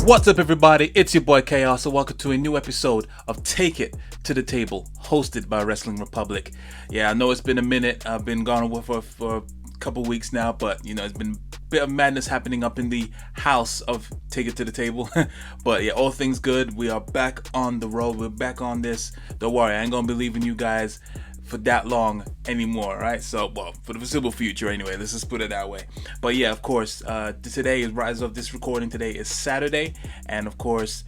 What's up, everybody? It's your boy Chaos, and welcome to a new episode of Take It to the Table, hosted by Wrestling Republic. Yeah, I know it's been a minute. I've been gone away for a couple weeks now, but you know, it's been a bit of madness happening up in the house of Take It to the Table. But yeah, all things good. We are back on the road. We're back on this. Don't worry, I ain't gonna be leaving you guys for that long anymore, right? So, well, for the foreseeable future anyway, let's just put it that way. But yeah, of course, today is, as of this recording, today is Saturday, and of course,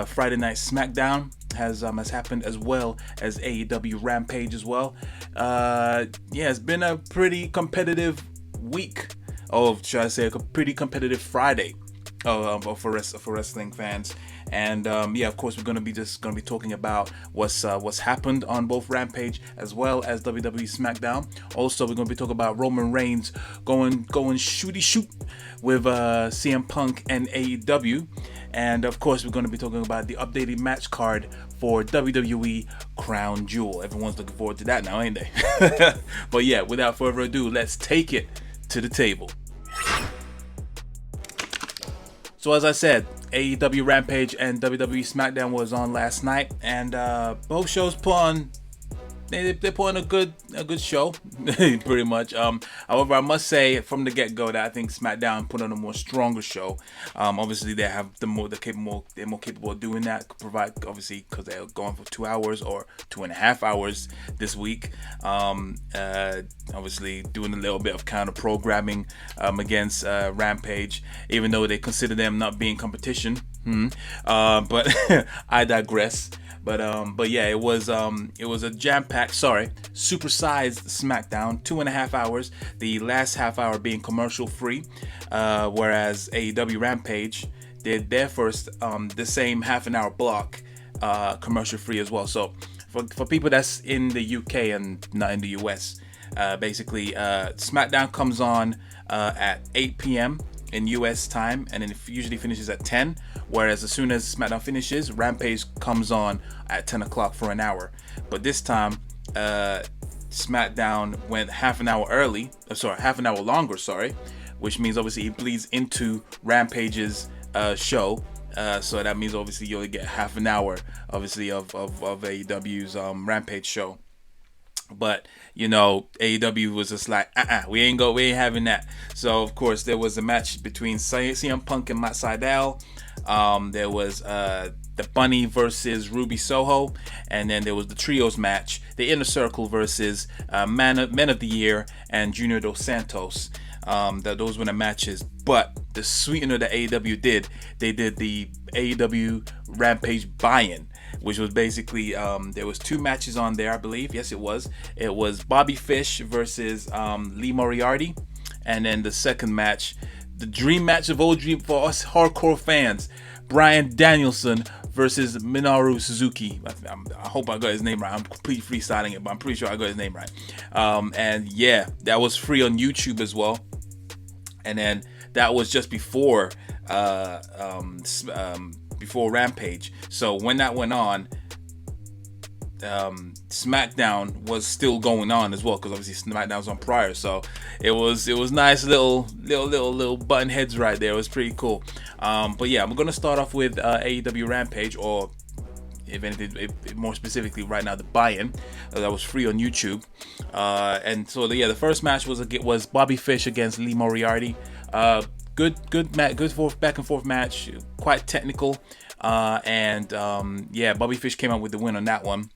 Friday Night SmackDown has happened, as well as AEW Rampage as well. Yeah, it's been a pretty competitive week, or should I say a pretty competitive Friday for wrestling fans. And yeah, of course, we're gonna be talking about what's happened on both Rampage as well as WWE SmackDown. Also, we're gonna be talking about Roman Reigns going shooty shoot with CM Punk and AEW. And of course, we're gonna be talking about the updated match card for WWE Crown Jewel. Everyone's looking forward to that now, ain't they? But yeah, without further ado, let's take it to the table. So as I said, AEW Rampage and WWE SmackDown was on last night, and both shows put on a good show, pretty much. However, I must say from the get-go that I think SmackDown put on a more stronger show. Obviously, they're more capable of doing that. Provide, obviously, because they're going for 2 hours or 2.5 hours this week. Obviously, doing a little bit of counter programming against Rampage, even though they consider them not being competition. But I digress. But yeah, it was a jam-packed, supersized SmackDown, 2.5 hours. The last half hour being commercial free, whereas AEW Rampage did their first the same half an hour block commercial free as well. So for people that's in the UK and not in the US, basically SmackDown comes on at 8 p.m. in US time, and then it usually finishes at 10, whereas as soon as SmackDown finishes, Rampage comes on at 10 o'clock for an hour. But this time, SmackDown went half an hour longer, which means obviously it bleeds into Rampage's show. So that means obviously you only get half an hour, obviously, of AEW's Rampage show. But you know, AEW was just like, we ain't having that. So of course there was a match between CM Punk and Matt Sydal. There was the Bunny versus Ruby Soho, and then there was the trios match, the Inner Circle versus Men of the Year and Junior Dos Santos. Those were the matches. But the sweetener that AEW did, they did the AEW Rampage buy-in, which was basically, there was 2 matches on there, I believe. Yes, it was. It was Bobby Fish versus Lee Moriarty. And then the second match, the dream match of all dream for us hardcore fans, Bryan Danielson versus Minoru Suzuki. I hope I got his name right. I'm completely freestyling it, but I'm pretty sure I got his name right. And yeah, that was free on YouTube as well. And then that was just before Rampage. So when that went on, SmackDown was still going on as well, because obviously SmackDown was on prior. So it was nice little button heads right there. It was pretty cool. But yeah, I'm gonna start off with AEW Rampage, or if anything, more specifically right now, the buy-in that was free on YouTube. And so the first match was Bobby Fish against Lee Moriarty. Good back and forth match, quite technical. And Bobby Fish came out with the win on that one.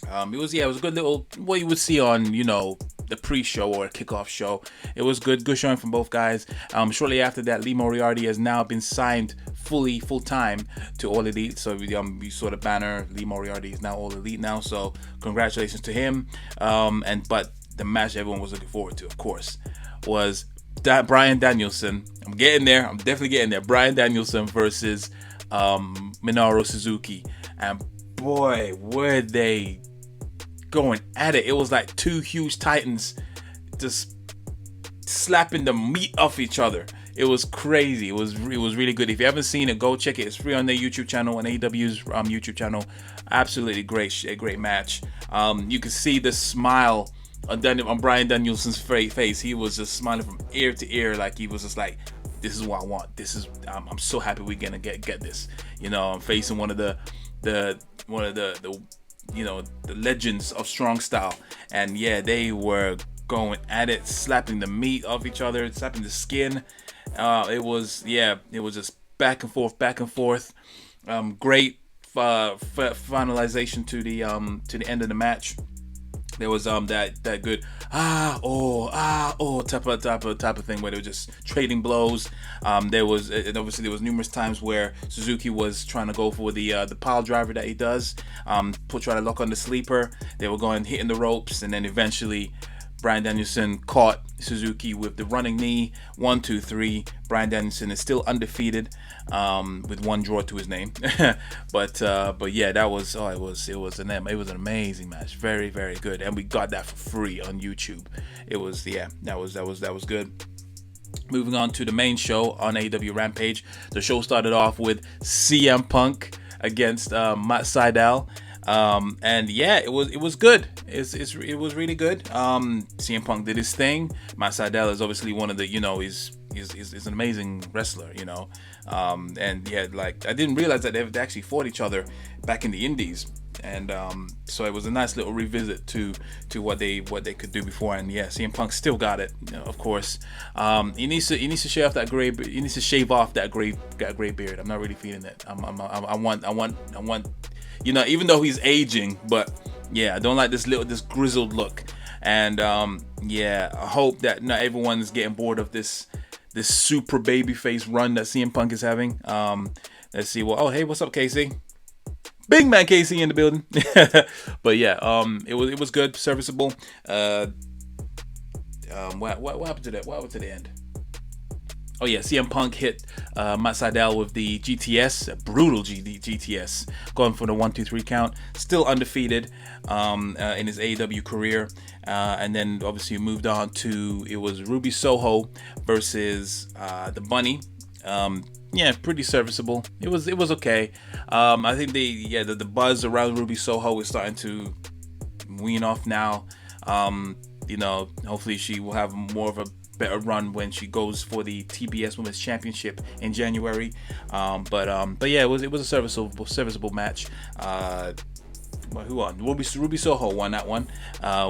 It was a good little, what you would see on, you know, the pre-show or kickoff show. It was good showing from both guys. Shortly after that, Lee Moriarty has now been signed full-time to All Elite. So you saw the banner. Lee Moriarty is now All Elite now. So congratulations to him. But the match everyone was looking forward to, of course, was Bryan Danielson. I'm getting there. I'm definitely getting there. Bryan Danielson versus Minoru Suzuki. And boy, were they going at it. It was like 2 huge titans just slapping the meat off each other. It was crazy. It was really good. If you haven't seen it, go check it. It's free on their YouTube channel, on AEW's YouTube channel. Absolutely a great match. You could see the smile on Bryan Danielson's face. He was just smiling from ear to ear, like he was just like this is what I want. This is I'm so happy we're gonna get this. I'm facing one of the the legends of strong style, and yeah, they were going at it, slapping the meat off each other, slapping the skin. It was just back and forth. Great finalization to the end of the match. There was that good type of thing where they were just trading blows. There was and obviously there was numerous times where Suzuki was trying to go for the pile driver that he does, try to lock on the sleeper. They were hitting the ropes, and then eventually Bryan Danielson caught Suzuki with the running knee. 1, 2, 3. Bryan Danielson is still undefeated, with one draw to his name. but yeah, it was an amazing match. Very, very good, and we got that for free on YouTube. That was good. Moving on to the main show on AEW Rampage. The show started off with CM Punk against Matt Sydal. And yeah, it was good. It was really good. CM Punk did his thing. Matt Sydal is obviously one of the, he's an amazing wrestler, and yeah, like I didn't realize that they actually fought each other back in the Indies, and so it was a nice little revisit to what they could do before. And yeah, CM Punk still got it, of course. He needs to shave off that gray. He needs to shave off that gray beard. I'm not really feeling it. I want. Even though he's aging, but yeah, I don't like this grizzled look. And yeah, I hope that not everyone's getting bored of this super babyface run that CM Punk is having. Let's see. Well, hey, what's up, Casey? Big man Casey in the building. But yeah, it was good, serviceable. What happened to that? What happened to the end? Oh yeah, CM Punk hit Matt Sydal with the GTS, a brutal GTS, going for the 1, 2, 3 count. Still undefeated in his AEW career, and then obviously moved on to, it was Ruby Soho versus the Bunny. Yeah, pretty serviceable. It was okay. I think the buzz around Ruby Soho is starting to wean off now. Hopefully she will have more of a better run when she goes for the TBS Women's Championship in January. But yeah, it was a serviceable match. Who won? Ruby Soho won that one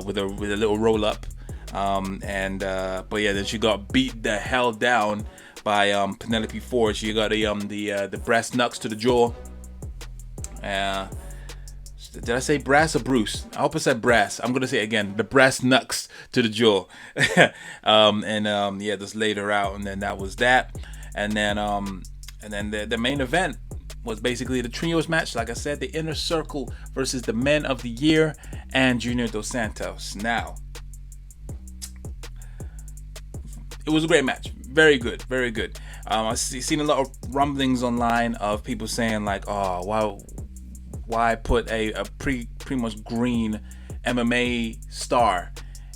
with a little roll up. But yeah, then she got beat the hell down by Penelope Ford. She got the brass knucks to the jaw. Did I say brass or Bruce? I hope I said brass. I'm gonna say it again. The brass knucks to the jaw. Yeah, just laid her out, and then that was that. And then the main event was basically the trios match. Like I said, the Inner Circle versus the Men of the Year and Junior Dos Santos. Now, it was a great match. Very good, very good. I've seen a lot of rumblings online of people saying like, "Oh, why put a pretty much green MMA star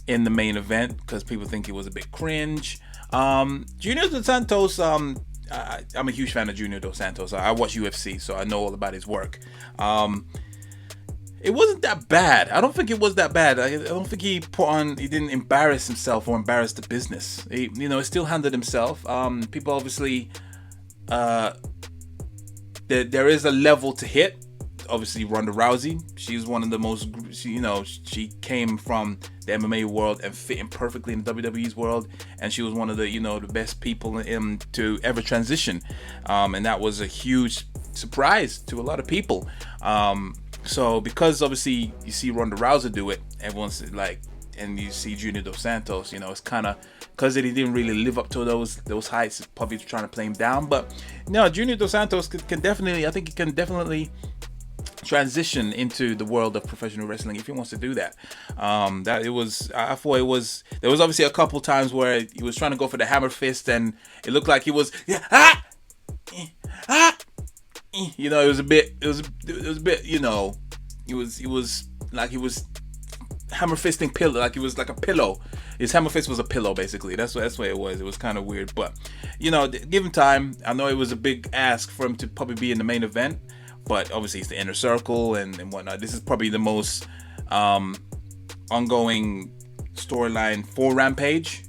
in the main event?" Because people think it was a bit cringe. Junior Dos Santos, I'm a huge fan of Junior Dos Santos. I watch UFC, so I know all about his work. It wasn't that bad. I don't think it was that bad. I don't think he didn't embarrass himself or embarrass the business. He still handled himself. People obviously, there is a level to hit. Obviously, Ronda Rousey, she's one of the most, she came from the MMA world and fit in perfectly in the WWE's world, and she was one of the, the best people to ever transition, and that was a huge surprise to a lot of people. So because obviously you see Ronda Rousey do it, everyone's like, and you see Junior Dos Santos, it's kind of, because he didn't really live up to those heights, probably trying to play him down. But no, Junior Dos Santos can definitely transition into the world of professional wrestling if he wants to do that. I thought there was obviously a couple times where he was trying to go for the hammer fist, and it looked like he was it was a bit, he was like he was hammer fisting pillow, like he was like a pillow. His hammer fist was a pillow, basically. That's what it was. It was kind of weird, but give him time. I know it was a big ask for him to probably be in the main event, but obviously it's the Inner Circle and whatnot. This is probably the most ongoing storyline for Rampage.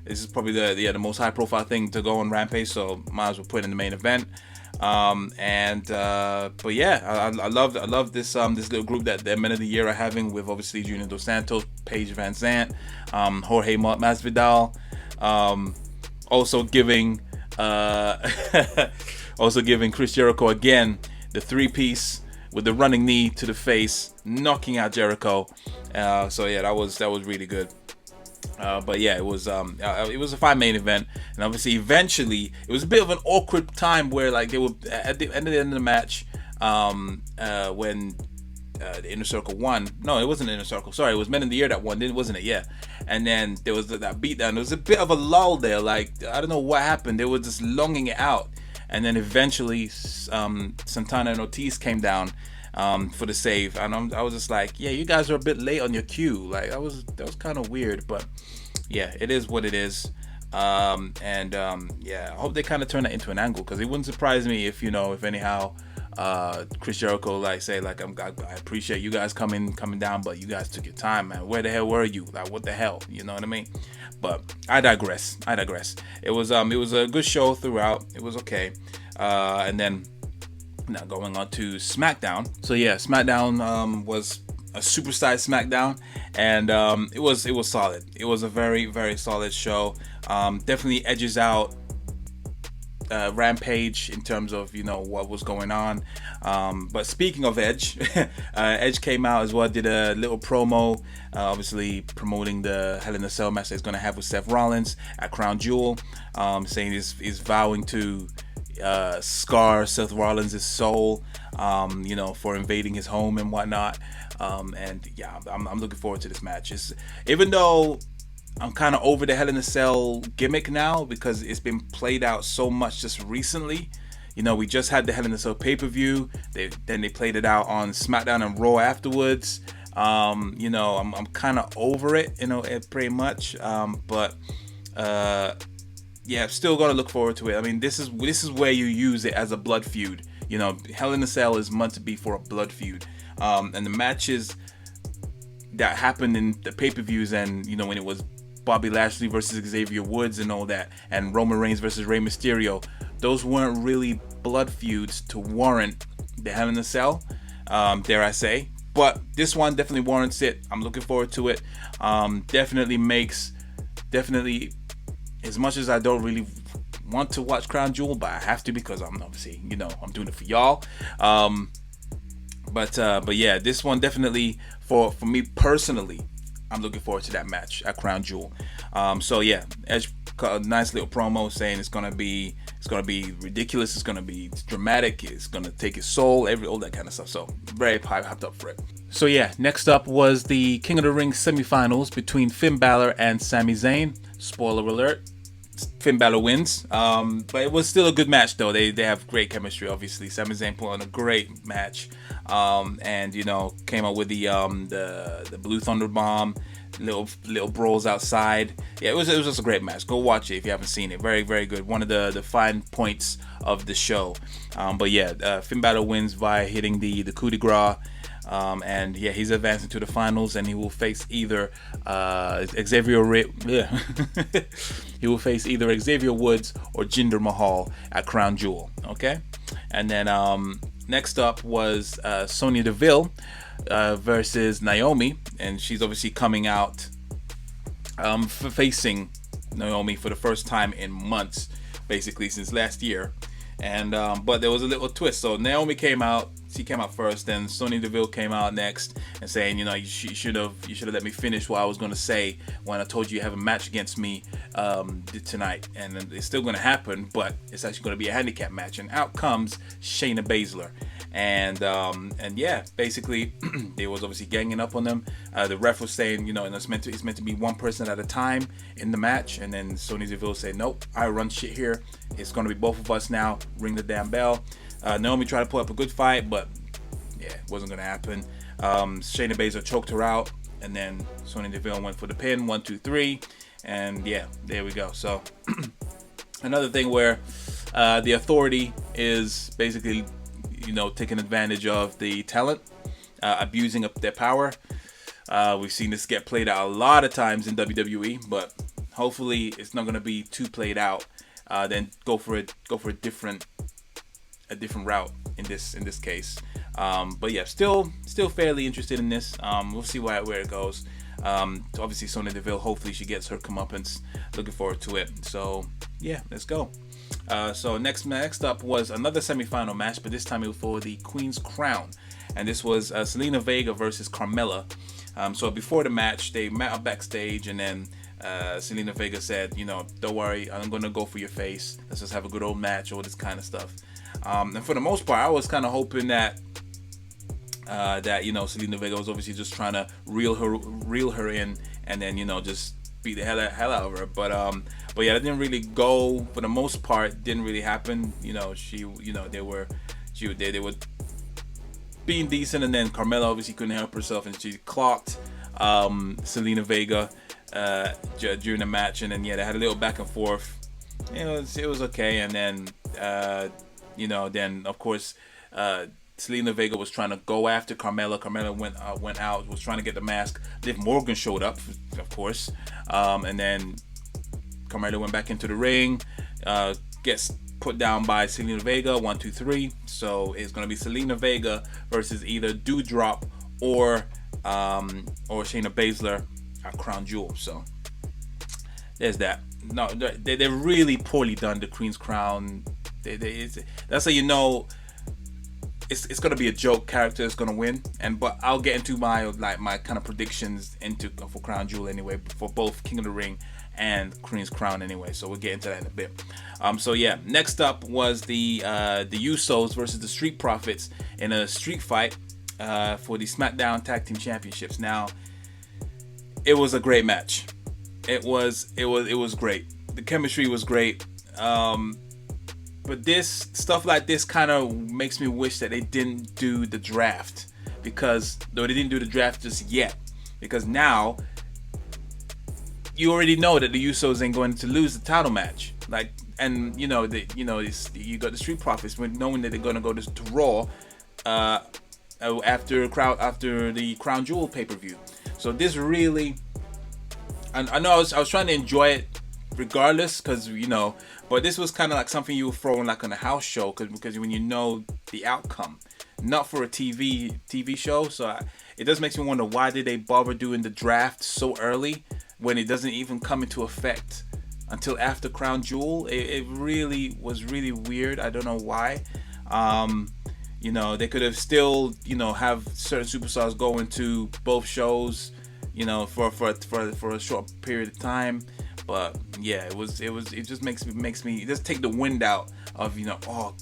This is probably the most high profile thing to go on Rampage, so might as well put it in the main event. But yeah, I love this this little group that the Men of the Year are having with obviously Junior Dos Santos, Paige Van Zant, Jorge Masvidal, also giving also giving Chris Jericho again the 3-piece with the running knee to the face, knocking out Jericho. So yeah, that was really good. But yeah, it was a fine main event, and obviously eventually it was a bit of an awkward time where like they were at the end of the match, when the Inner Circle won. No, it wasn't Inner Circle. Sorry, it was Men in the Year that won, wasn't it? Yeah. And then there was that beatdown. There was a bit of a lull there. Like I don't know what happened. They were just longing it out, and then eventually Santana and Ortiz came down for the save, and I was just like, yeah, you guys are a bit late on your cue. Like that was kind of weird, but yeah, it is what it is. Yeah, I hope they kind of turn that into an angle, because it wouldn't surprise me if anyhow Chris Jericho I appreciate you guys coming down, but you guys took your time, man. Where the hell were you? Like what the hell? You know what I mean? But I digress. It was a good show throughout. It was okay. And then now going on to SmackDown. So yeah, SmackDown was a supersized SmackDown, and it was solid. It was a very, very solid show. Definitely edges out Rampage in terms of what was going on. But speaking of Edge, Edge came out as well, did a little promo, obviously promoting the Hell in a Cell match that he's going to have with Seth Rollins at Crown Jewel, saying he's vowing to scar Seth Rollins' soul, for invading his home and whatnot. And yeah, I'm looking forward to this match. Even though I'm kind of over the Hell in a Cell gimmick now, because it's been played out so much just recently. We just had the Hell in a Cell pay-per-view. Then they played it out on SmackDown and Raw afterwards. I'm kind of over it, pretty much. But yeah, I'm still gonna look forward to it. I mean, this is where you use it as a blood feud. Hell in a Cell is meant to be for a blood feud. And the matches that happened in the pay-per-views, and when it was Bobby Lashley versus Xavier Woods and all that, and Roman Reigns versus Rey Mysterio, those weren't really blood feuds to warrant the Hell in a Cell, dare I say. But this one definitely warrants it. I'm looking forward to it. Definitely, as much as I don't really want to watch Crown Jewel, but I have to, because I'm obviously, I'm doing it for y'all. But yeah, this one definitely for me personally, I'm looking forward to that match at Crown Jewel. So yeah, Edge got a nice little promo saying it's gonna be ridiculous, it's gonna be dramatic, it's gonna take his soul, all that kind of stuff. So very hyped up for it. So yeah, next up was the King of the Ring semifinals between Finn Balor and Sami Zayn. Spoiler alert, Finn Balor wins. But it was still a good match though. They have great chemistry, obviously. Sami Zayn put on a great match. And came up with the Blue Thunder Bomb, little brawls outside. Yeah, it was just a great match. Go watch it if you haven't seen it. Very, very good. One of the fine points of the show. But yeah, Finn Balor wins via hitting the coup de grace. And yeah, he's advancing to the finals, and he will face either he will face either Xavier Woods or Jinder Mahal at Crown Jewel. Okay, and then next up was Sonya Deville versus Naomi, and she's obviously coming out facing Naomi for the first time in months, basically since last year. And but there was a little twist. So Naomi came out. She came out first, then Sonya Deville came out next, and saying, you should have let me finish what I was going to say when I told you have a match against me tonight, and it's still going to happen, but it's actually going to be a handicap match. And out comes Shayna Baszler, and yeah, basically they was obviously ganging up on them. The ref was saying, it's meant to be one person at a time in the match, and then Sonya Deville said, nope, I run shit here. It's going to be both of us now. Ring the damn bell. Naomi tried to put up a good fight, but yeah, it wasn't going to happen. Shayna Baszler choked her out, and then Sonya Deville went for the pin, 1, 2, 3, and yeah, there we go. So another thing where the Authority is basically, taking advantage of the talent, abusing up their power. We've seen this get played out a lot of times in WWE, but hopefully it's not gonna be too played out. Then go for a different route in this case. But yeah, still fairly interested in this. We'll see where it goes. Obviously Sonya Deville, hopefully she gets her comeuppance. Looking forward to it. So yeah, let's go. So next up was another semifinal match, but this time it was for the Queen's Crown, and this was Zelina Vega versus Carmella. So before the match, they met up backstage, and then Zelina Vega said, don't worry, I'm gonna go for your face. Let's just have a good old match, all this kind of stuff. And for the most part, I was kind of hoping that Zelina Vega was obviously just trying to reel her in, and then just beat the hell out of her. But yeah, that didn't really go. For the most part, didn't really happen. They were being decent, and then Carmella obviously couldn't help herself, and she clocked Zelina Vega during the match, and then they had a little back and forth. It was okay, and then then of course Zelina Vega was trying to go after Carmella. Carmella went out, was trying to get the mask. Liv Morgan showed up, of course, and then Carmella went back into the ring, gets put down by Zelina Vega, 1, 2, 3. So it's going to be Zelina Vega versus either Doudrop or Shayna Baszler at Crown Jewel. So there's that. No, they're really poorly done, the Queen's Crown. That's how you know it's gonna be a joke. Character is gonna win, but I'll get into my kind of predictions for Crown Jewel anyway, for both King of the Ring and Queen's Crown anyway. So we'll get into that in a bit. So yeah, next up was the Usos versus the Street Profits in a street fight for the SmackDown Tag Team Championships. Now, it was a great match. It was great. The chemistry was great. But this stuff like this kind of makes me wish that they didn't do the draft, because they didn't do the draft just yet, because now you already know that the Usos ain't going to lose the title match. You got the Street Profits knowing that they're going to go to Raw after the Crown Jewel pay-per-view. So this really, I know I was trying to enjoy it regardless, because but this was kind of like something you would throw in on a house show, because when you know the outcome, not for a TV show. So it does make me wonder, why did they bother doing the draft so early when it doesn't even come into effect until after Crown Jewel? It really was really weird. I don't know why. They could have still have certain superstars go into both shows for a short period of time. But yeah, it just makes me it just take the wind out of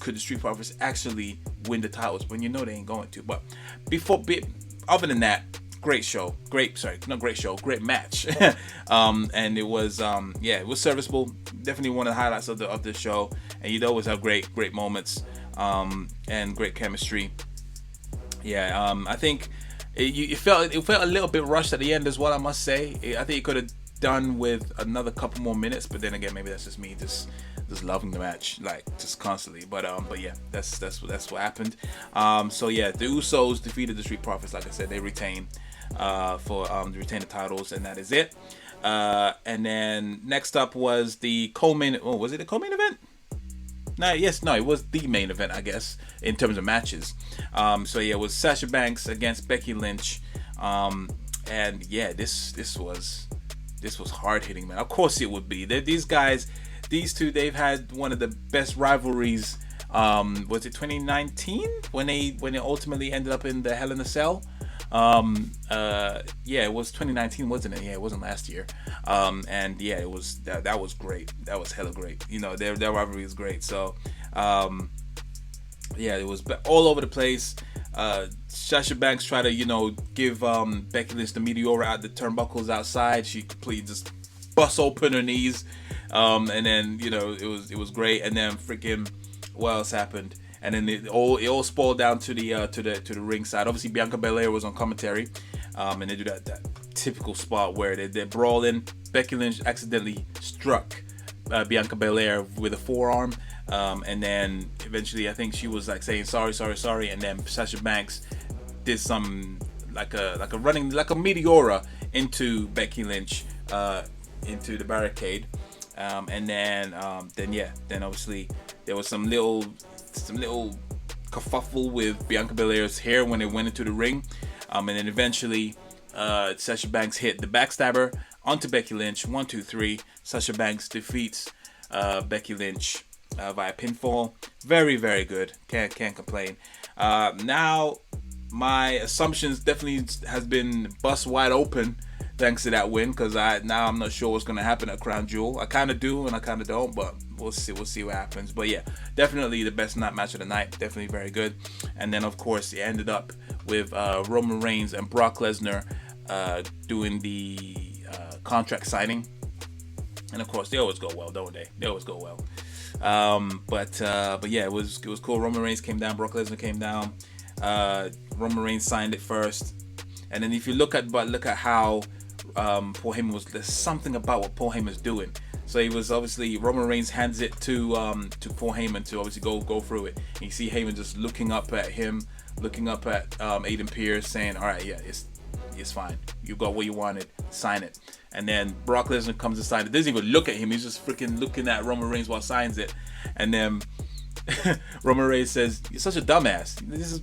could the Street Profits actually win the titles when they ain't going to. But other than that, great match. And it was it was serviceable. Definitely one of the highlights of the show. And you always have great moments and great chemistry. I think it felt a little bit rushed at the end as well, I must say. I think it could have done with another couple more minutes, but then again, maybe that's just me just loving the match just constantly. But yeah, that's what happened. So yeah, the Usos defeated the Street Profits. Like I said, they retain the titles, and that is it. And then next up was the co-main. Oh, was it the co-main event? No, it was the main event, I guess, in terms of matches. So yeah, it was Sasha Banks against Becky Lynch. And yeah, this was hard hitting, man. Of course it would be. These two, they've had one of the best rivalries. Was it 2019 when they ultimately ended up in the Hell in a Cell? It was 2019, wasn't it? Yeah, it wasn't last year. And yeah, it was that was great. That was hella great. Their rivalry is great. So it was all over the place. Sasha Banks tried to give Becky Lynch the Meteora out the turnbuckles outside. She completely just bust open her knees, and then it was great. And then freaking what else happened? And then it all spoiled down to the ring side. Obviously Bianca Belair was on commentary, and they do that typical spot where they're brawling. Becky Lynch accidentally struck Bianca Belair with a forearm, and then eventually I think she was saying sorry, and then Sasha Banks did some like a Meteora into Becky Lynch, into the barricade, and then obviously there was some little kerfuffle with Bianca Belair's hair when they went into the ring, and then eventually Sasha Banks hit the backstabber onto Becky Lynch. 1, 2, 3. Sasha Banks defeats Becky Lynch via pinfall. Very, very good. Can't complain. Now my assumptions definitely has been bust wide open thanks to that win, because I'm not sure what's going to happen at Crown Jewel. I kind of do and I kind of don't, but we'll see what happens. But yeah, definitely the best match of the night. Definitely very good. And then of course it ended up with Roman Reigns and Brock Lesnar doing the contract signing. And of course they always go well, don't they? They always go well. But yeah, it was cool. Roman Reigns came down, Brock Lesnar came down. Roman Reigns signed it first, and then if you look at how Paul Heyman was, there's something about what Paul Heyman's doing. So he was obviously, Roman Reigns hands it to Paul Heyman to obviously go through it. And you see Heyman just looking up at him, looking up at Aiden Pierce, saying, "All right, yeah, it's fine. You got what you wanted. Sign it." And then Brock Lesnar comes to sign it. Doesn't even look at him. He's just freaking looking at Roman Reigns while signs it. And then Roman Reigns says, "You're such a dumbass.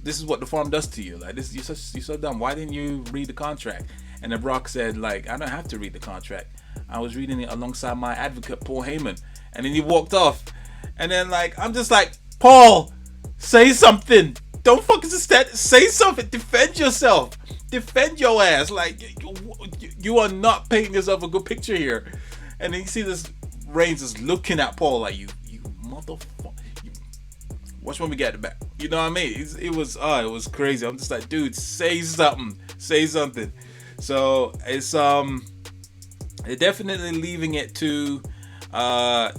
This is what the farm does to you. Like this, you're so dumb. Why didn't you read the contract?" And then Brock said, "Like, I don't have to read the contract. I was reading it alongside my advocate, Paul Heyman." And then he walked off. And then I'm just like, Paul, say something. Don't fucking say something. Defend yourself. Defend your ass. Like, you are not painting yourself a good picture here. And then you see this Reigns just looking at Paul like, you motherfucker. Watch when we get it back. You know what I mean? It was crazy. I'm just like, dude, say something. Say something. So it's they're definitely leaving it to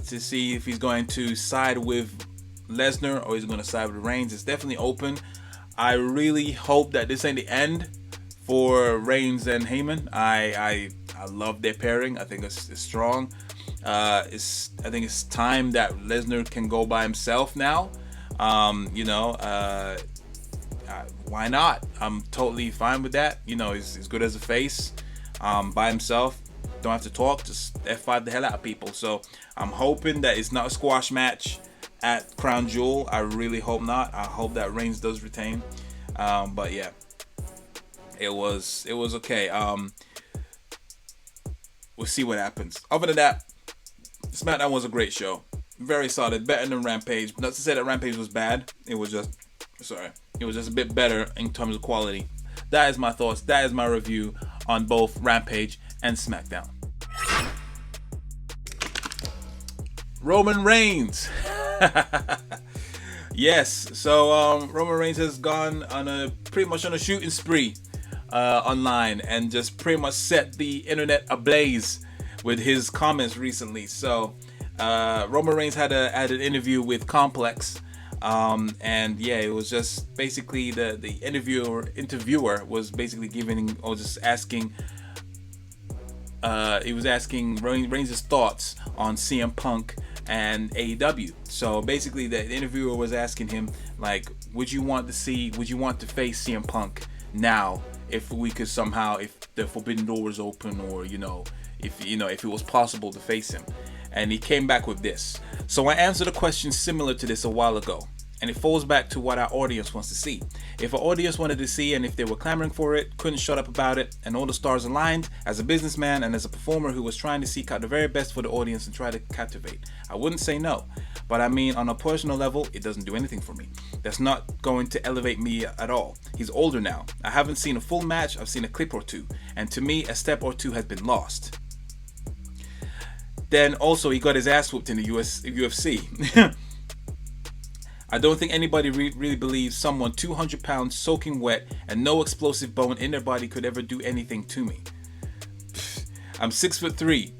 see if he's going to side with Lesnar or he's going to side with Reigns. It's definitely open. I really hope that this ain't the end for Reigns and Heyman. I love their pairing. I think it's strong. I think it's time that Lesnar can go by himself now. Why not? I'm totally fine with that. He's good as a face, by himself. Don't have to talk, just F5 the hell out of people. So I'm hoping that it's not a squash match at Crown Jewel. I really hope not. I hope that Reigns does retain. But yeah, it was okay. We'll see what happens. Other than that, SmackDown was a great show. Very solid, better than Rampage. Not to say that Rampage was bad. It was just a bit better in terms of quality. That is my thoughts. That is my review on both Rampage and SmackDown. Roman Reigns. Yes, so Roman Reigns has gone pretty much on a shooting spree online and just pretty much set the internet ablaze with his comments recently. So Roman Reigns had an interview with Complex, and yeah, it was just basically the interviewer was basically giving or just asking. He was asking Reigns' thoughts on CM Punk and AEW. So basically, the interviewer was asking him, like, would you want to face CM Punk now if we could somehow, if the Forbidden Door was open, or if it was possible to face him? And he came back with this. So I answered a question similar to this a while ago, and it falls back to what our audience wants to see. If our audience wanted to see, and if they were clamoring for it, couldn't shut up about it, and all the stars aligned, as a businessman and as a performer who was trying to seek out the very best for the audience and try to captivate, I wouldn't say no. But I mean, on a personal level, it doesn't do anything for me. That's not going to elevate me at all. He's older now. I haven't seen a full match, I've seen a clip or two, and to me, a step or two has been lost. Then also, he got his ass whooped in the UFC. I don't think anybody really believes someone 200 pounds soaking wet and no explosive bone in their body could ever do anything to me. I'm 6'3",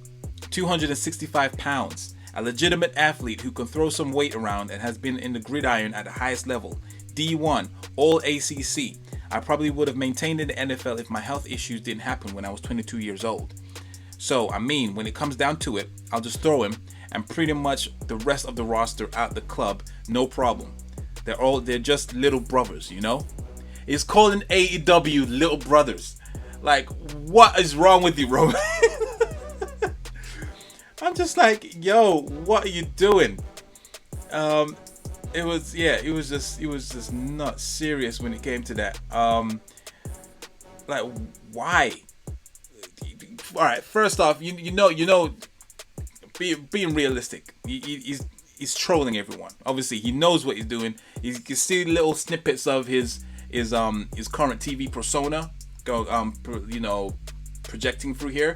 265 pounds, a legitimate athlete who can throw some weight around and has been in the gridiron at the highest level, D1, all ACC. I probably would have maintained in the NFL if my health issues didn't happen when I was 22 years old. So, I mean, when it comes down to it, I'll just throw him and pretty much the rest of the roster out the club, no problem. They're just little brothers, It's calling AEW little brothers. Like, what is wrong with you, Roman? I'm just like, yo, what are you doing? Um, it was just not serious when it came to that. Like, why? All right, first off, being realistic, he's trolling everyone. Obviously, he knows what he's doing. You can see little snippets of his current TV persona projecting through here.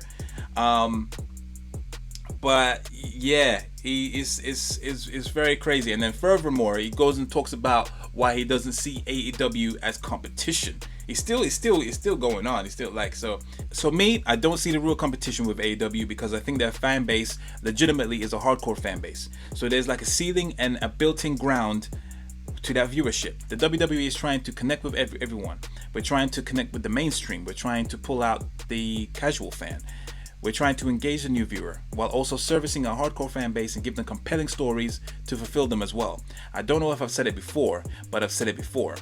But yeah, he is very crazy. And then furthermore, he goes and talks about why he doesn't see AEW as competition. He's still going on. He's still like so. So me, I don't see the real competition with AEW because I think their fan base legitimately is a hardcore fan base. So there's like a ceiling and a built-in ground to that viewership. The WWE is trying to connect with everyone. We're trying to connect with the mainstream. We're trying to pull out the casual fan. We're trying to engage the new viewer while also servicing a hardcore fan base and give them compelling stories to fulfill them as well. I don't know if I've said it before, but I've said it before.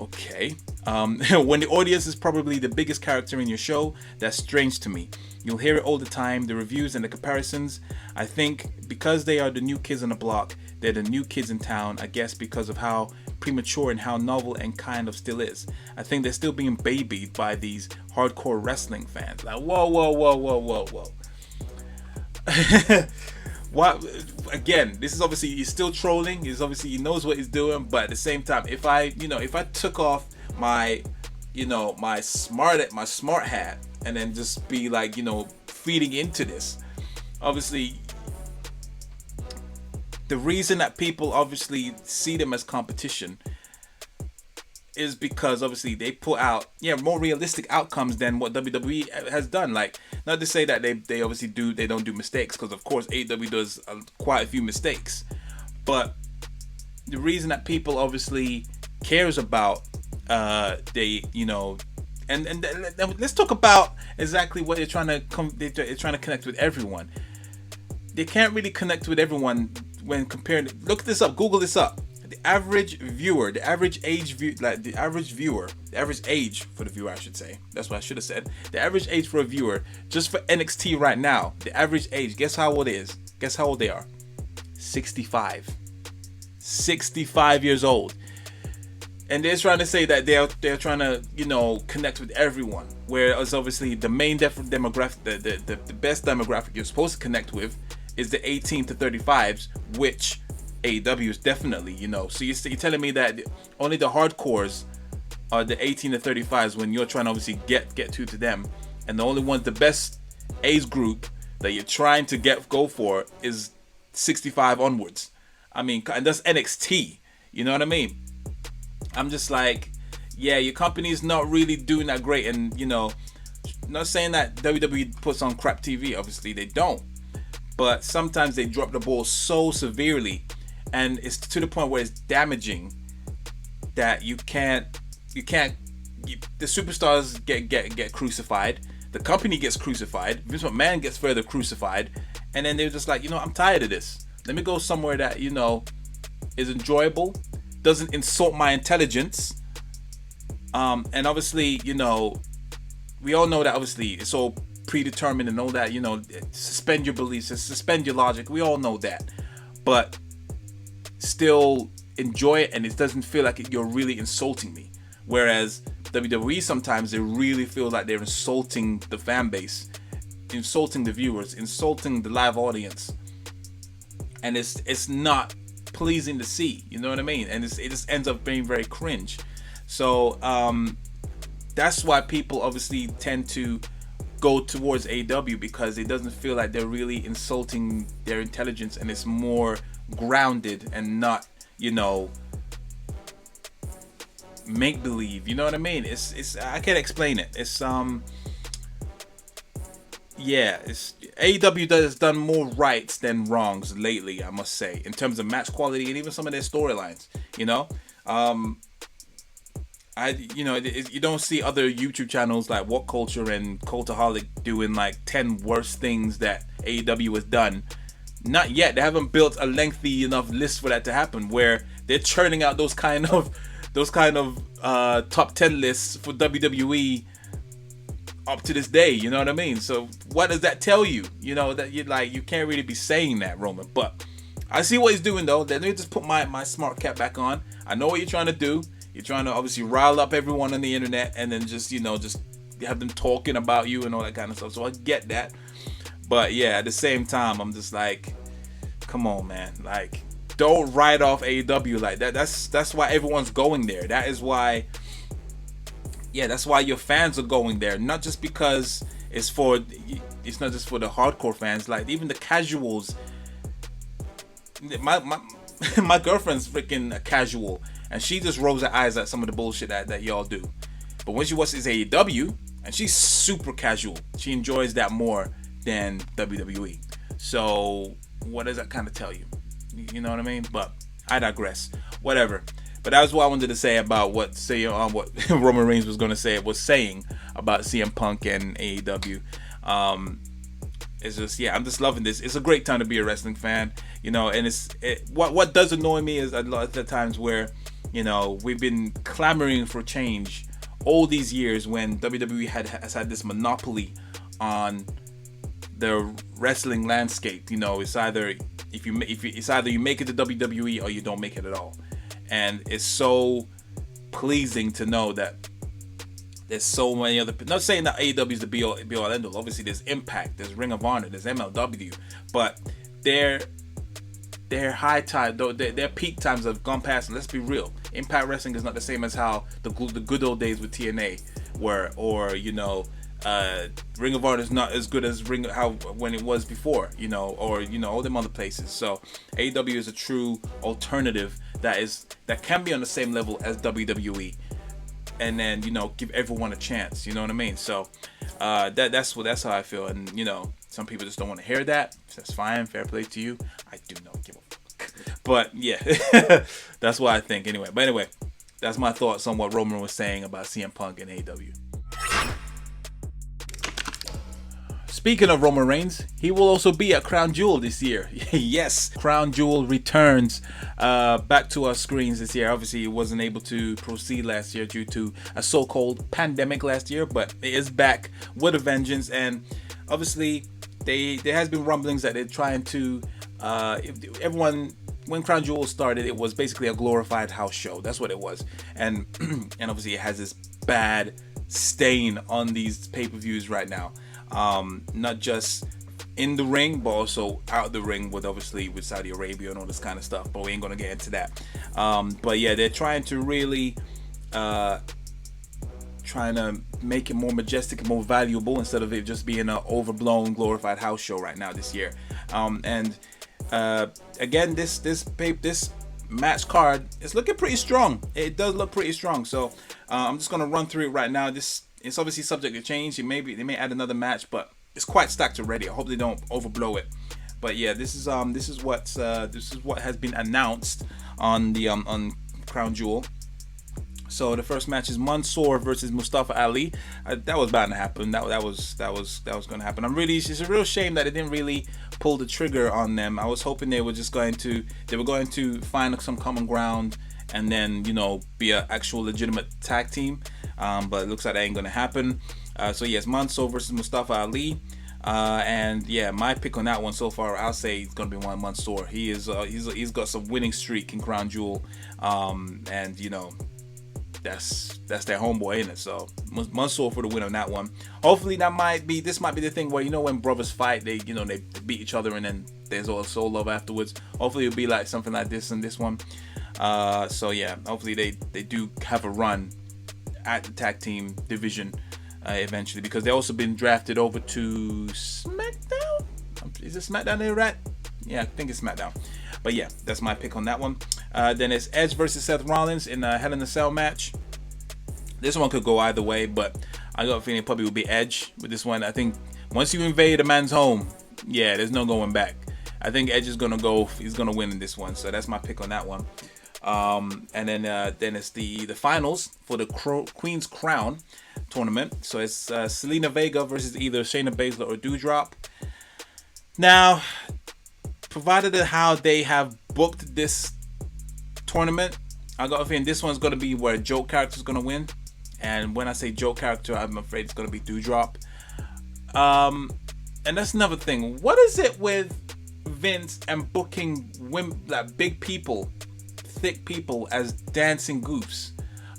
Okay. When the audience is probably the biggest character in your show, that's strange to me. You'll hear it all the time, the reviews and the comparisons. I think because they are the new kids on the block, they're the new kids in town, I guess because of how premature and how novel and kind of still is. I think they're still being babied by these hardcore wrestling fans. Like, whoa. What? Again, this is obviously, he's still trolling. He knows what he's doing, but at the same time, if I took off my smart hat and then just be like, feeding into this, obviously the reason that people obviously see them as competition is because obviously they put out more realistic outcomes than what WWE has done. Like, not to say that they obviously don't do mistakes, because of course AEW does quite a few mistakes, but the reason that people obviously cares about and let's talk about exactly what they're trying to connect with everyone. They can't really connect with everyone when comparing. Look this up, Google this up. The average viewer, the average age for the viewer, I should say. That's what I should have said. The average age for a viewer, just for NXT right now, the average age, guess how old it is? Guess how old they are? 65. 65 years old. And they're trying to say that they're trying to, connect with everyone. Whereas obviously the main demographic, the best demographic you're supposed to connect with is the 18 to 35s, which AEW is definitely, So you're telling me that only the hardcores are the 18 to 35s when you're trying to obviously get to them, and the only ones, the best age group that you're trying to go for is 65 onwards. I mean, and that's NXT. You know what I mean? I'm just like, yeah, your company's not really doing that great, and not saying that WWE puts on crap TV. Obviously, they don't. But sometimes they drop the ball so severely, and it's to the point where it's damaging that the superstars get crucified, the company gets crucified, Vince McMahon gets further crucified, and then they're just like, I'm tired of this. Let me go somewhere that is enjoyable, doesn't insult my intelligence, and obviously we all know that obviously it's all predetermined and all that, suspend your beliefs, suspend your logic, we all know that, but still enjoy it, and it doesn't feel like you're really insulting me. Whereas WWE, sometimes they really feel like they're insulting the fan base, insulting the viewers, insulting the live audience, and it's not pleasing to see, you know what I mean? And it just ends up being very cringe. So that's why people obviously tend to go towards AEW, because it doesn't feel like they're really insulting their intelligence, and it's more grounded and not make believe. You know what I mean? It's I can't explain it. It's AEW has done more rights than wrongs lately, I must say, in terms of match quality and even some of their storylines. You don't see other YouTube channels like What Culture and Cultaholic doing like 10 worst things that AEW has done. Not yet. They haven't built a lengthy enough list for that to happen, where they're churning out those kind of top 10 lists for WWE up to this day. You know what I mean? So what does that tell you? You know, that you can't really be saying that, Roman. But I see what he's doing though. Let me just put my smart cap back on. I know what you're trying to do. You're trying to obviously rile up everyone on the internet and then just have them talking about you and all that kind of stuff. So I get that. But yeah, at the same time, I'm just like, come on, man. Like, don't write off AEW like that. That's why everyone's going there. That is why, yeah, that's why your fans are going there. Not just because it's not just for the hardcore fans. Like, even the casuals. My girlfriend's freaking a casual, and she just rolls her eyes at some of the bullshit that y'all do. But when she watches AEW, and she's super casual, she enjoys that more than WWE. So what does that kind of tell you? You know what I mean? But I digress. Whatever. But that was what I wanted to say about what Roman Reigns was saying about CM Punk and AEW. It's just, yeah, I'm just loving this. It's a great time to be a wrestling fan, you know. And what does annoy me is a lot of the times where, you know, we've been clamoring for change all these years when WWE has had this monopoly on the wrestling landscape. You know, it's either you make it to WWE or you don't make it at all. And it's so pleasing to know that there's so many other. Not saying that AEW is the be all end all. Obviously, there's Impact, there's Ring of Honor, there's MLW, but their high tide, their peak times have gone past. And let's be real, Impact Wrestling is not the same as how the good old days with TNA were, or you know, Ring of Honor is not as good as when it was before, you know, or you know, all them other places. So AEW is a true alternative that can be on the same level as WWE. And then, you know, give everyone a chance. You know what I mean? So that's how I feel. And you know, some people just don't want to hear that. That's fine. Fair play to you. I do not give a fuck. But yeah, that's what I think. Anyway, that's my thoughts on what Roman was saying about CM Punk and AEW. Speaking of Roman Reigns, he will also be at Crown Jewel this year. Yes, Crown Jewel returns back to our screens this year. Obviously, it wasn't able to proceed last year due to a so-called pandemic last year, but it is back with a vengeance. And obviously, there has been rumblings that they're trying to when Crown Jewel started, it was basically a glorified house show. That's what it was. And obviously, it has this bad stain on these pay-per-views right now. Not just in the ring, but also out the ring with Saudi Arabia and all this kind of stuff. But we ain't gonna get into that. But yeah, they're trying to really make it more majestic and more valuable instead of it just being an overblown glorified house show right now this year. Again, this match card is looking pretty strong. It does look pretty strong. So I'm just gonna run through it right now. It's obviously subject to change. They may add another match, but it's quite stacked already. I hope they don't overblow it. But yeah, this is what has been announced on the on Crown Jewel. So the first match is Mansoor versus Mustafa Ali. That was bound to happen. That was going to happen. It's a real shame that it didn't really pull the trigger on them. I was hoping they were going to find some common ground and then, you know, be an actual legitimate tag team. But it looks like that ain't gonna happen. So yes, Mansoor versus Mustafa Ali. And yeah, my pick on that one so far, I'll say it's gonna be one Mansoor. He's got some winning streak in Crown Jewel. And you know, that's their homeboy, isn't it? So Mansoor for the win on that one. Hopefully this might be the thing where, you know, when brothers fight, they beat each other and then there's also love afterwards. Hopefully it'll be like something like this in this one. So yeah, hopefully they do have a run at the tag team division eventually, because they also been drafted over to SmackDown. Is it SmackDown they're at? Yeah, I think it's SmackDown. But yeah, that's my pick on that one. Then it's Edge versus Seth Rollins in a Hell in a Cell match. This one could go either way, but I got a feeling it probably will be Edge with this one. I think once you invade a man's home, yeah, there's no going back. I think Edge is gonna win in this one. So that's my pick on that one. And then it's the finals for the Queen's Crown tournament. So it's Selena Vega versus either Shayna Baszler or Doudrop. Now, provided how they have booked this tournament, I got a feeling this one's going to be where a joke character is going to win. And when I say joke character, I'm afraid it's going to be Doudrop. And that's another thing. What is it with Vince and booking women, like big people, thick people, as dancing goofs?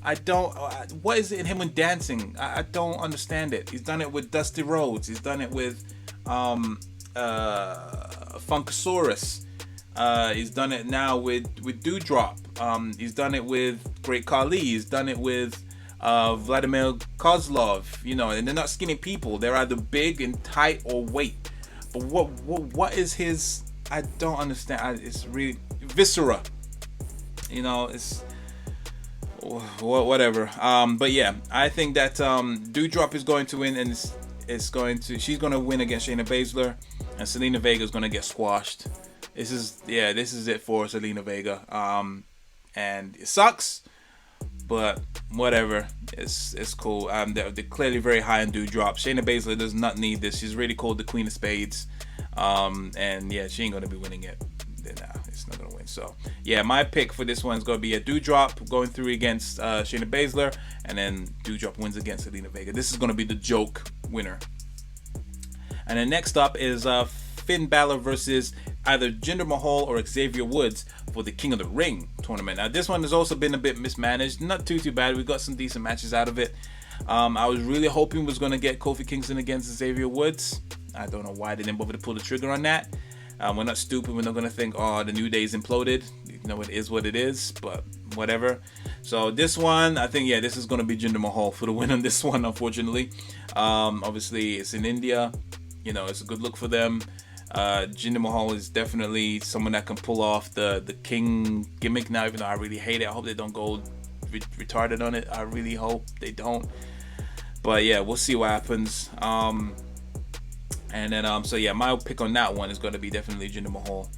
I don't. What is it in him with dancing? I don't understand it. He's done it with Dusty Rhodes. He's done it with Funkasaurus. He's done it now with Dewdrop. He's done it with Great Khali. He's done it with Vladimir Kozlov. You know, and they're not skinny people. They're either big and tight or weight. But what is his? I don't understand. It's really Viscera. You know, it's whatever. But yeah, I think that Dewdrop is going to win, and she's going to win against Shayna Baszler, and Selena Vega is going to get squashed. This is it for Selena Vega. And it sucks, but whatever. It's cool. They're clearly very high on Dewdrop. Shayna Baszler does not need this. She's really called the Queen of Spades. And yeah, she ain't gonna be winning it. Nah, it's not gonna win. So yeah, my pick for this one is gonna be a Dewdrop going through against Shayna Baszler, and then Dewdrop wins against Selena Vega. This is gonna be the joke winner. And then next up is Finn Balor versus either Jinder Mahal or Xavier Woods for the King of the Ring tournament. Now this one has also been a bit mismanaged. Not too bad. We got some decent matches out of it. I was really hoping was gonna get Kofi Kingston against Xavier Woods. I don't know why they didn't bother to pull the trigger on that. We're not stupid. We're not going to think, oh, the New Day's imploded. You know, it is what it is, but whatever. So this one, I think, yeah, this is going to be Jinder Mahal for the win on this one, unfortunately. Obviously, it's in India. You know, it's a good look for them. Jinder Mahal is definitely someone that can pull off the King gimmick now, even though I really hate it. I hope they don't go retarded on it. I really hope they don't. But yeah, we'll see what happens. And then, so yeah, my pick on that one is going to be definitely Jinder Mahal.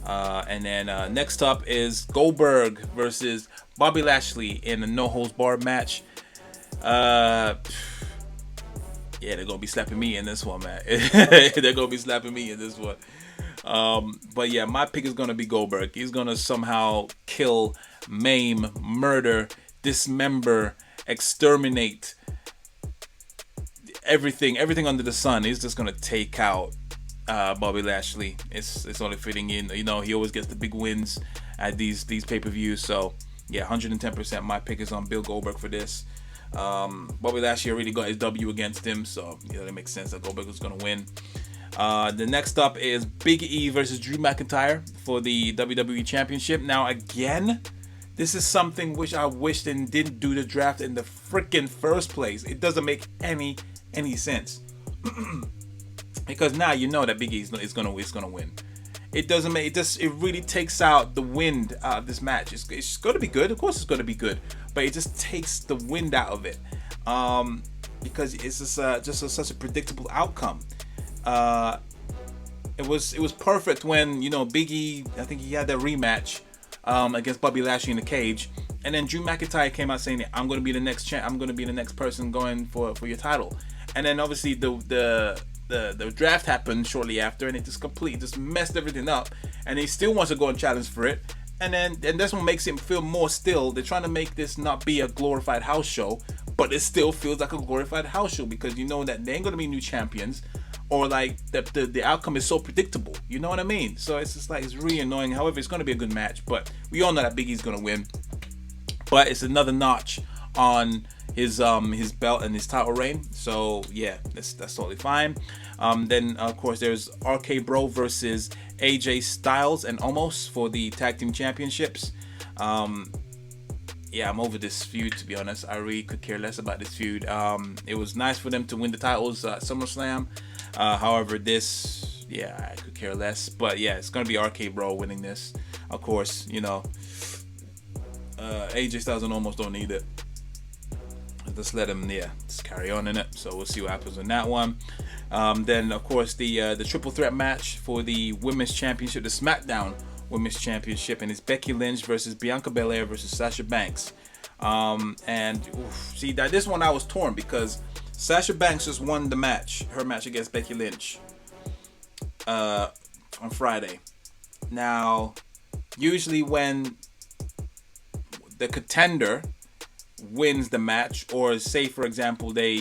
And then next up is Goldberg versus Bobby Lashley in a no holds barred match. Yeah, they're gonna be slapping me in this one, man. They're gonna be slapping me in this one. But yeah, my pick is gonna be Goldberg. He's gonna somehow kill, maim, murder, dismember, exterminate everything under the sun. He's just gonna take out Bobby Lashley. It's only fitting in. You know, he always gets the big wins at these pay-per-views. So yeah, 110%. My pick is on Bill Goldberg for this. Bobby Lashley already got his W against him, so you know, it makes sense that Goldberg was gonna win. The next up is Big E versus Drew McIntyre for the WWE Championship. Now again, this is something which I wished and didn't do the draft in the freaking first place. It doesn't make any sense. Because now you know that Big E is gonna win. It doesn't make it really takes out the wind out of this match. It's gonna be good, of course it's gonna be good, but it just takes the wind out of it. Because it's just such a predictable outcome. It was perfect when, you know, Big E, I think he had that rematch against Bobby Lashley in the cage, and then Drew McIntyre came out saying, I'm gonna be the next I'm gonna be the next person going for your title. And then obviously the draft happened shortly after, and it just messed everything up. And he still wants to go and challenge for it. And that's what makes him feel more still. They're trying to make this not be a glorified house show, but it still feels like a glorified house show, because you know that there ain't gonna be new champions, or like the outcome is so predictable. You know what I mean? So it's just like, it's really annoying. However, it's gonna be a good match, but we all know that Big E's gonna win. But it's another notch on his belt and his title reign. So yeah, that's totally fine. Then of course there's RK Bro versus AJ Styles and Omos for the tag team championships. Yeah, I'm over this feud, to be honest. I really could care less about this feud. It was nice for them to win the titles at SummerSlam. However, this, yeah, I could care less. But yeah, it's gonna be RK Bro winning this. Of course, you know, AJ Styles and Omos don't need it. Just let him, just carry on in it. So we'll see what happens on that one. Then of course the triple threat match for the women's championship, the SmackDown Women's Championship, and it's Becky Lynch versus Bianca Belair versus Sasha Banks. See that this one I was torn, because Sasha Banks just won the match, her match against Becky Lynch on Friday. Now, usually when the contender wins the match, or say for example they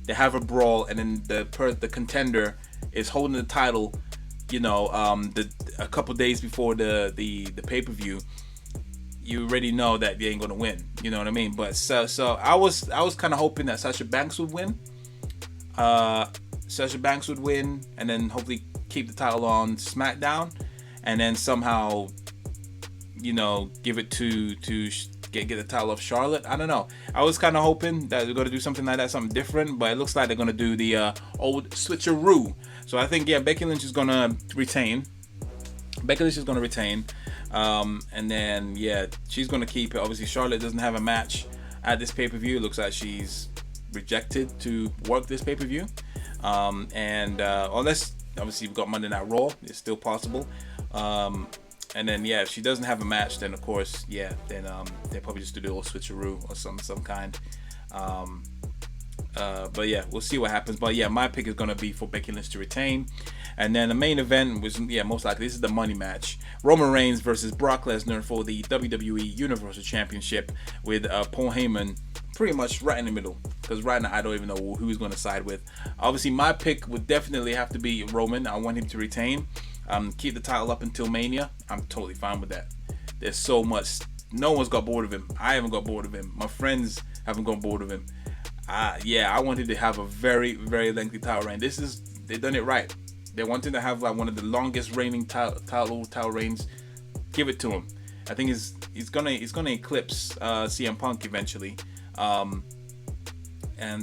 they have a brawl, and then the contender is holding the title, you know, a couple days before the pay-per-view, you already know that they ain't gonna win. You know what I mean? But so I was kind of hoping that Sasha Banks would win. Sasha Banks would win, and then hopefully keep the title on SmackDown, and then somehow, you know, give it to get the title off Charlotte. I don't know. I was kind of hoping that they're gonna do something like that, something different, but it looks like they're gonna do the old switcheroo. So I think, yeah, Becky Lynch is gonna retain. And then, yeah, she's gonna keep it. Obviously, Charlotte doesn't have a match at this pay-per-view. It looks like she's rejected to work this pay-per-view. Unless, obviously, we've got Monday Night Raw, it's still possible. And then, yeah, if she doesn't have a match, then of course, yeah, then they probably just do the old switcheroo or some kind. But yeah, we'll see what happens. But yeah, my pick is gonna be for Becky Lynch to retain. And then the main event was, yeah, most likely this is the money match: Roman Reigns versus Brock Lesnar for the WWE Universal Championship, with Paul Heyman pretty much right in the middle. Because right now I don't even know who he's gonna side with. Obviously, my pick would definitely have to be Roman. I want him to retain. Keep the title up until Mania. I'm totally fine with that. There's so much. No one's got bored of him. I haven't got bored of him. My friends haven't got bored of him. Yeah, I wanted to have a very, very lengthy title reign. They've done it right. They wanted to have like one of the longest reigning title reigns. Give it to him. I think he's gonna eclipse CM Punk eventually. And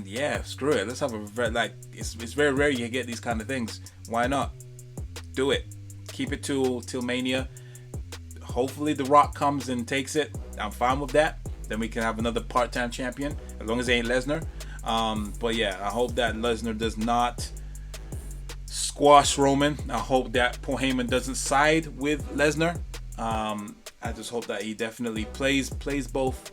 yeah, screw it. Let's have a very, it's very rare you get these kind of things. Why not? Do it. Keep it till Mania. Hopefully The Rock comes and takes it. I'm fine with that. Then we can have another part-time champion, as long as it ain't Lesnar. But yeah, I hope that Lesnar does not squash Roman. I hope that Paul Heyman doesn't side with Lesnar. I just hope that he definitely plays both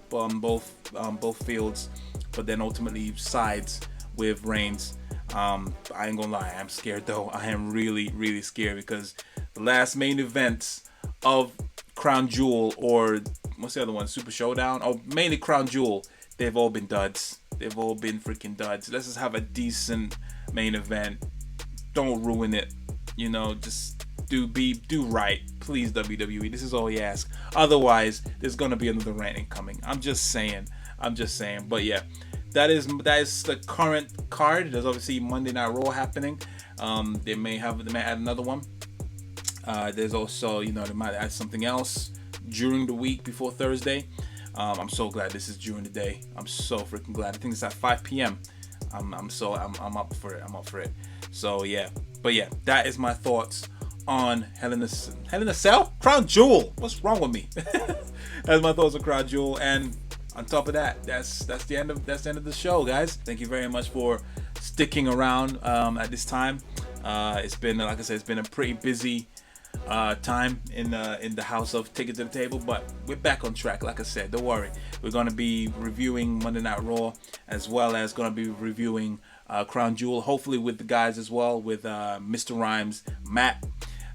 fields, but then ultimately sides with Reigns. I ain't gonna lie, I'm scared though. I am really, really scared, because the last main events of Crown Jewel, or what's the other one, Super Showdown, or mainly Crown Jewel, they've all been duds. They've all been freaking duds. Let's just have a decent main event. Don't ruin it. You know, just do right, please, WWE. This is all we ask. Otherwise, there's gonna be another ranting coming. I'm just saying. But yeah, that is the current card. There's obviously Monday Night Raw happening. They may add another one. There's also, you know, they might add something else during the week before Thursday. I'm so glad this is during the day. I'm so freaking glad. I think it's at 5 p.m. I'm up for it. So yeah, but yeah, that is my thoughts on Hell in a Cell, Crown Jewel. What's wrong with me? That's my thoughts on Crown Jewel. And on top of that, that's the end of the show, guys. Thank you very much for sticking around at this time. It's been, like I said, it's been a pretty busy time in the house of Take It to the Table, but we're back on track. Like I said, don't worry, we're going to be reviewing Monday Night Raw, as well as going to be reviewing Crown Jewel, hopefully with the guys as well, with Mr. Rhymes, Matt,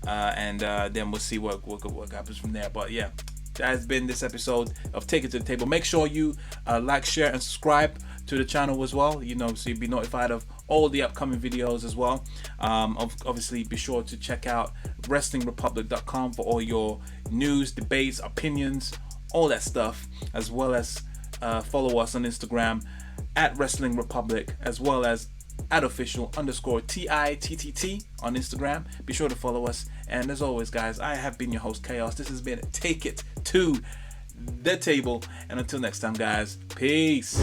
and then we'll see what happens from there. But yeah, that has been this episode of Take It to the Table. Make sure you like, share, and subscribe to the channel as well, you know, so you'll be notified of all the upcoming videos as well. Obviously, be sure to check out WrestlingRepublic.com for all your news, debates, opinions, all that stuff, as well as follow us on Instagram at Wrestling Republic, as well as at official_TITTT on Instagram. Be sure to follow us. And as always, guys, I have been your host, Chaos. This has been Take It to the Table. And until next time, guys, peace.